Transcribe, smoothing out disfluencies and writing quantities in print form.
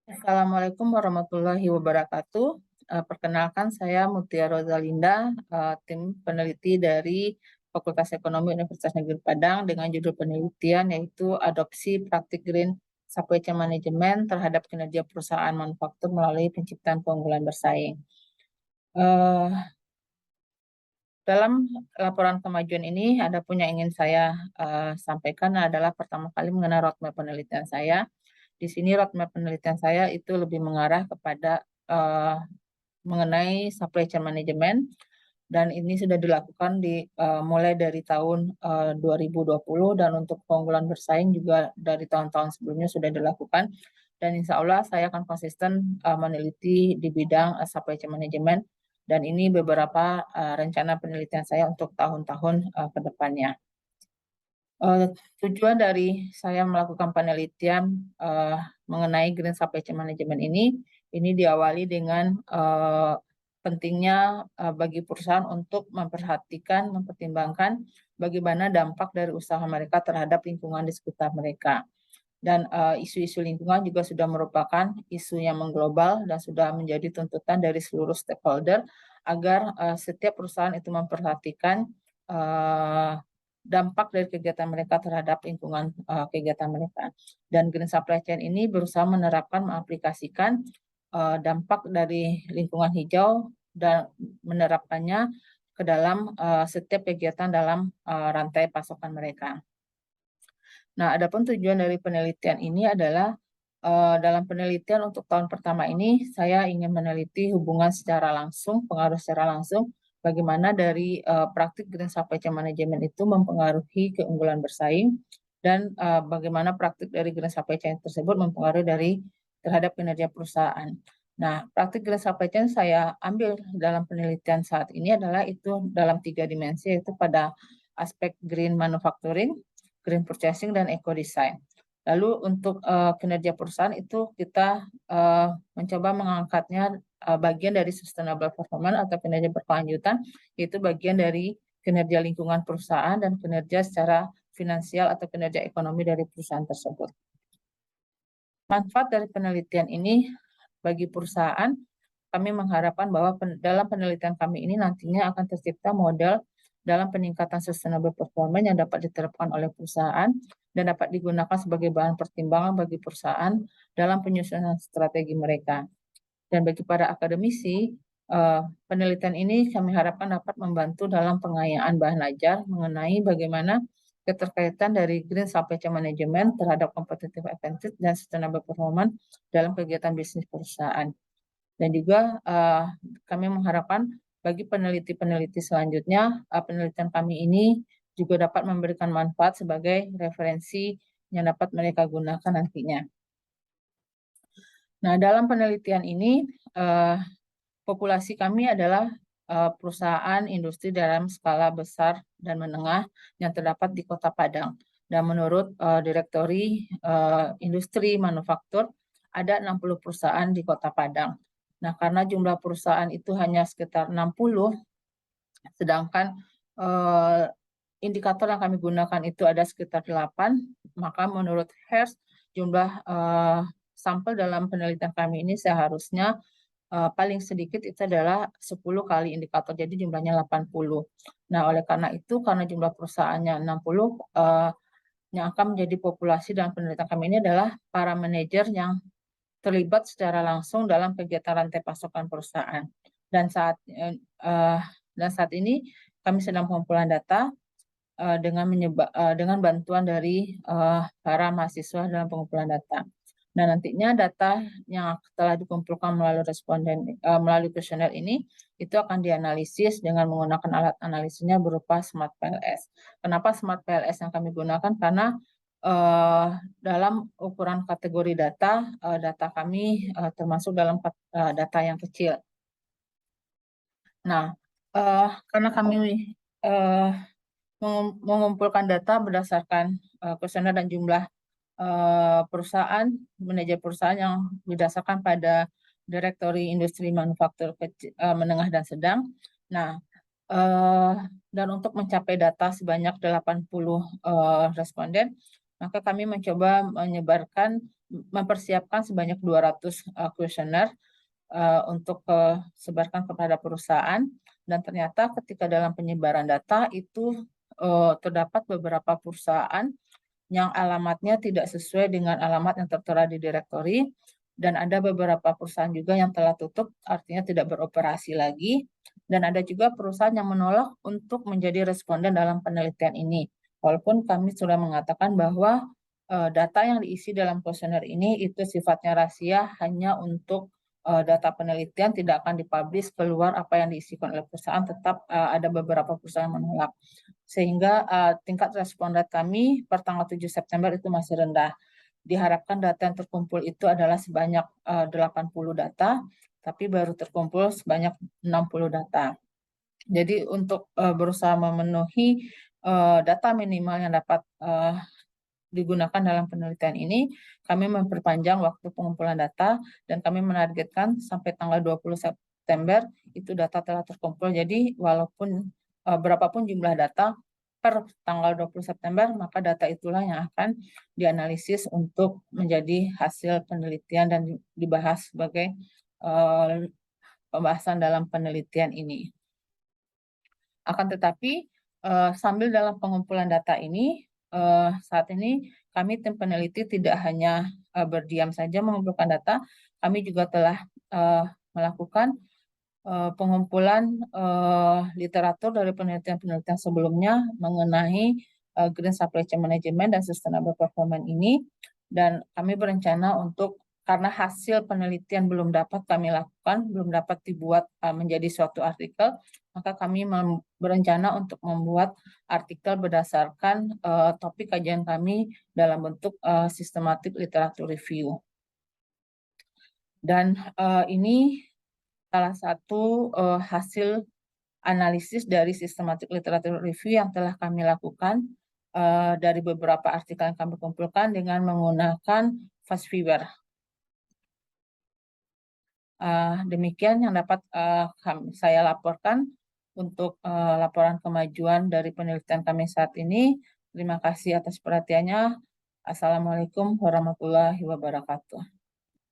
Assalamualaikum warahmatullahi wabarakatuh. Perkenalkan saya Mutia Rozalinda, tim peneliti dari Fakultas Ekonomi Universitas Negeri Padang dengan judul penelitian yaitu adopsi praktik Green Supply Chain Management terhadap kinerja perusahaan manufaktur melalui penciptaan keunggulan bersaing. Eh, Dalam laporan kemajuan ini ada pun yang ingin saya sampaikan adalah pertama kali mengenai roadmap penelitian saya. Di sini roadmap penelitian saya itu lebih mengarah kepada mengenai supply chain management, dan ini sudah dilakukan mulai dari tahun 2020, dan untuk keunggulan bersaing juga dari tahun-tahun sebelumnya sudah dilakukan, dan insya Allah saya akan konsisten meneliti di bidang supply chain management, dan ini beberapa rencana penelitian saya untuk tahun-tahun ke depannya. Uh, Tujuan dari saya melakukan penelitian mengenai Green Supply Chain Management ini diawali dengan pentingnya bagi perusahaan untuk mempertimbangkan bagaimana dampak dari usaha mereka terhadap lingkungan di sekitar mereka. Dan isu-isu lingkungan juga sudah merupakan isu yang mengglobal dan sudah menjadi tuntutan dari seluruh stakeholder agar setiap perusahaan itu memperhatikan uh, dampak dari kegiatan mereka terhadap lingkungan kegiatan mereka. Dan Green Supply Chain ini berusaha menerapkan, mengaplikasikan dampak dari lingkungan hijau dan menerapkannya ke dalam setiap kegiatan dalam rantai pasokan mereka. Nah, adapun tujuan dari penelitian ini adalah dalam penelitian untuk tahun pertama ini saya ingin meneliti hubungan secara langsung, pengaruh secara langsung bagaimana dari praktik Green Supply Chain Management itu mempengaruhi keunggulan bersaing, dan bagaimana praktik dari Green Supply Chain tersebut mempengaruhi terhadap kinerja perusahaan. Nah, praktik Green Supply Chain saya ambil dalam penelitian saat ini adalah itu dalam 3 dimensi, yaitu pada aspek green manufacturing, green purchasing, dan eco design. Lalu untuk kinerja perusahaan itu kita mencoba mengangkatnya bagian dari sustainable performance atau kinerja berkelanjutan, yaitu bagian dari kinerja lingkungan perusahaan dan kinerja secara finansial atau kinerja ekonomi dari perusahaan tersebut. Manfaat dari penelitian ini bagi perusahaan, kami mengharapkan bahwa dalam penelitian kami ini nantinya akan tercipta model dalam peningkatan sustainable performance yang dapat diterapkan oleh perusahaan dan dapat digunakan sebagai bahan pertimbangan bagi perusahaan dalam penyusunan strategi mereka. Dan bagi para akademisi, penelitian ini kami harapkan dapat membantu dalam pengayaan bahan ajar mengenai bagaimana keterkaitan dari Green Supply Chain Management terhadap competitive advantage dan sustainable performance dalam kegiatan bisnis perusahaan. Dan juga kami mengharapkan bagi peneliti-peneliti selanjutnya, penelitian kami ini juga dapat memberikan manfaat sebagai referensi yang dapat mereka gunakan nantinya. Nah, dalam penelitian ini, populasi kami adalah perusahaan industri dalam skala besar dan menengah yang terdapat di Kota Padang. Dan menurut Direktori Industri Manufaktur, ada 60 perusahaan di Kota Padang. Nah, karena jumlah perusahaan itu hanya sekitar 60, sedangkan indikator yang kami gunakan itu ada sekitar 8, maka menurut HERS, jumlah sampel dalam penelitian kami ini seharusnya paling sedikit itu adalah 10 kali indikator, jadi jumlahnya 80. Nah, oleh karena itu, karena jumlah perusahaannya 60, yang akan menjadi populasi dalam penelitian kami ini adalah para manajer yang terlibat secara langsung dalam kegiatan rantai pasokan perusahaan. Dan saat ini kami sedang pengumpulan data dengan bantuan dari para mahasiswa dalam pengumpulan data. Nah, nantinya data yang telah dikumpulkan melalui kuesioner ini itu akan dianalisis dengan menggunakan alat analisisnya berupa Smart PLS. Kenapa Smart PLS yang kami gunakan? Karena dalam ukuran kategori data kami termasuk dalam data yang kecil. Nah, karena kami mengumpulkan data berdasarkan kuesioner dan jumlah perusahaan, manajer perusahaan yang didasarkan pada Direktori Industri Manufaktur Menengah dan Sedang. Nah, dan untuk mencapai data sebanyak 80 responden, maka kami mencoba mempersiapkan sebanyak 200 kuesioner untuk sebarkan kepada perusahaan, dan ternyata ketika dalam penyebaran data itu terdapat beberapa perusahaan yang alamatnya tidak sesuai dengan alamat yang tertera di direktori, dan ada beberapa perusahaan juga yang telah tutup, artinya tidak beroperasi lagi, dan ada juga perusahaan yang menolak untuk menjadi responden dalam penelitian ini. Walaupun kami sudah mengatakan bahwa data yang diisi dalam kuesioner ini itu sifatnya rahasia, hanya untuk data penelitian, tidak akan dipublish keluar apa yang diisikan oleh perusahaan, tetap ada beberapa perusahaan yang menolak. Sehingga tingkat respon rate kami per tanggal 7 September itu masih rendah. Diharapkan data yang terkumpul itu adalah sebanyak 80 data, tapi baru terkumpul sebanyak 60 data. Jadi untuk berusaha memenuhi data minimal yang dapat digunakan dalam penelitian ini, kami memperpanjang waktu pengumpulan data, dan kami menargetkan sampai tanggal 20 September itu data telah terkumpul. Jadi walaupun berapapun jumlah data per tanggal 20 September, maka data itulah yang akan dianalisis untuk menjadi hasil penelitian dan dibahas sebagai pembahasan dalam penelitian ini. Akan tetapi sambil dalam pengumpulan data ini, saat ini kami tim peneliti tidak hanya berdiam saja mengumpulkan data, kami juga telah melakukan pengumpulan literatur dari penelitian-penelitian sebelumnya mengenai Green Supply Chain Management dan Sustainable Performance ini, dan kami berencana untuk, karena hasil penelitian belum dapat kami lakukan, belum dapat dibuat menjadi suatu artikel, maka kami berencana untuk membuat artikel berdasarkan topik kajian kami dalam bentuk systematic literature review. Dan ini salah satu hasil analisis dari systematic literature review yang telah kami lakukan dari beberapa artikel yang kami kumpulkan dengan menggunakan FastViewer. Demikian yang dapat saya laporkan untuk laporan kemajuan dari penelitian kami saat ini. Terima kasih atas perhatiannya. Assalamualaikum warahmatullahi wabarakatuh.